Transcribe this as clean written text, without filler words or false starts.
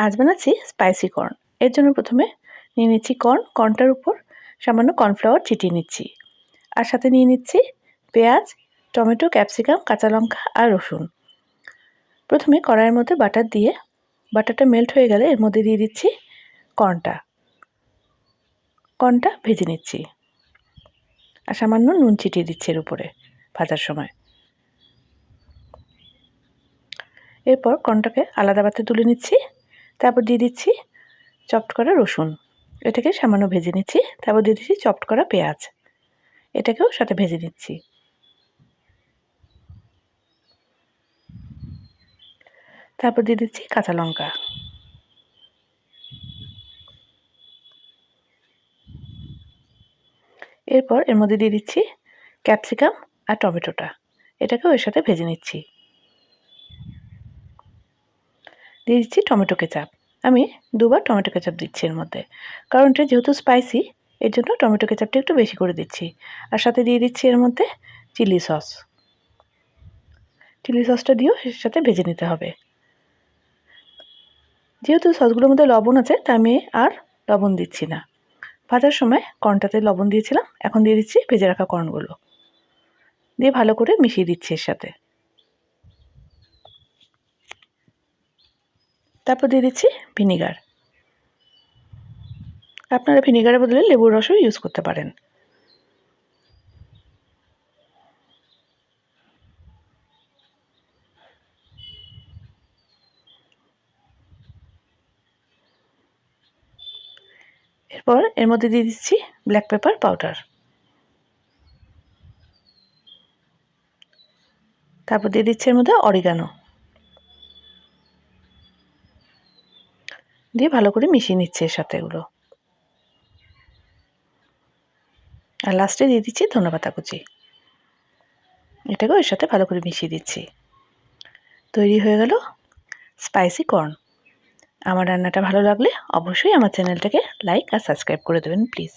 আজ বানাচ্ছি spicy corn. এর জন্য প্রথমে নিয়ে নিচ্ছি কর্নটার উপর সামান্য কর্নফ্লাওয়ার ছিটিয়ে নিচ্ছি। আর সাথে নিয়ে নিচ্ছি পেঁয়াজ, টমেটো, ক্যাপসিকাম, কাঁচা লঙ্কা আর রসুন। প্রথমে কড়াইয়ের মধ্যে বাটার দিয়ে বাটারটা মেল্ট হয়ে গেলে এর মধ্যে দিয়ে দিচ্ছি কর্নটা ভেজে নিচ্ছি আর সামান্য নুন ছিটিয়ে দিচ্ছি এর উপরে ভাজার সময়। এরপর কর্নটাকে আলাদা পাত্রে তুলে নিচ্ছি, তারপর দিয়ে দিচ্ছি চপড করা রসুন, এটাকে সামান্য ভেজে নিচ্ছি। তারপর দিয়ে দিচ্ছি চপড করা পেঁয়াজ, এটাকেও সাথে ভেজে নিচ্ছি। তারপর দিয়ে দিচ্ছি কাঁচা লঙ্কা, এরপর এর মধ্যে দিয়ে দিচ্ছি ক্যাপসিকাম আর টমেটোটা, এটাকেও এর সাথে ভেজে নিচ্ছি। দিয়ে দিচ্ছি টমেটো কেচাপ। আমি দুবার টমেটো কেচাপ দিচ্ছি এর মধ্যে, কারণ এটা যেহেতু স্পাইসি এর জন্য টমেটো কেচাপটা একটু বেশি করে দিচ্ছি। আর সাথে দিয়ে দিচ্ছি এর মধ্যে চিলি সসটা দিয়েও এর সাথে ভেজে নিতে হবে। যেহেতু সসগুলোর মধ্যে লবণ আছে তাই আমি আর লবণ দিচ্ছি না। ভাজার সময় কর্নটাতে লবণ দিয়েছিলাম, এখন দিয়ে দিচ্ছি ভেজে রাখা কর্নগুলো, দিয়ে ভালো করে মিশিয়ে দিচ্ছি এর সাথে। তারপর দিয়ে দিচ্ছি ভিনিগার। আপনারা ভিনিগারের বদলে লেবুর রসও ইউজ করতে পারেন। এরপর এর মধ্যে দিয়ে দিচ্ছি ব্ল্যাক পেপার পাউডার, তারপর দিয়ে দিচ্ছি এর মধ্যে অরিগানো, দিয়ে ভালো করে মিশিয়ে নিচ্ছে এর সাথে এগুলো। আর লাস্টে দিয়ে দিচ্ছি ধনেপাতা কুচি, এটাকেও এর সাথে ভালো করে মিশিয়ে দিচ্ছি। তৈরি হয়ে গেল স্পাইসি কর্ন। আমার রান্নাটা ভালো লাগলে অবশ্যই আমার চ্যানেলটাকে লাইক আর সাবস্ক্রাইব করে দেবেন প্লিজ।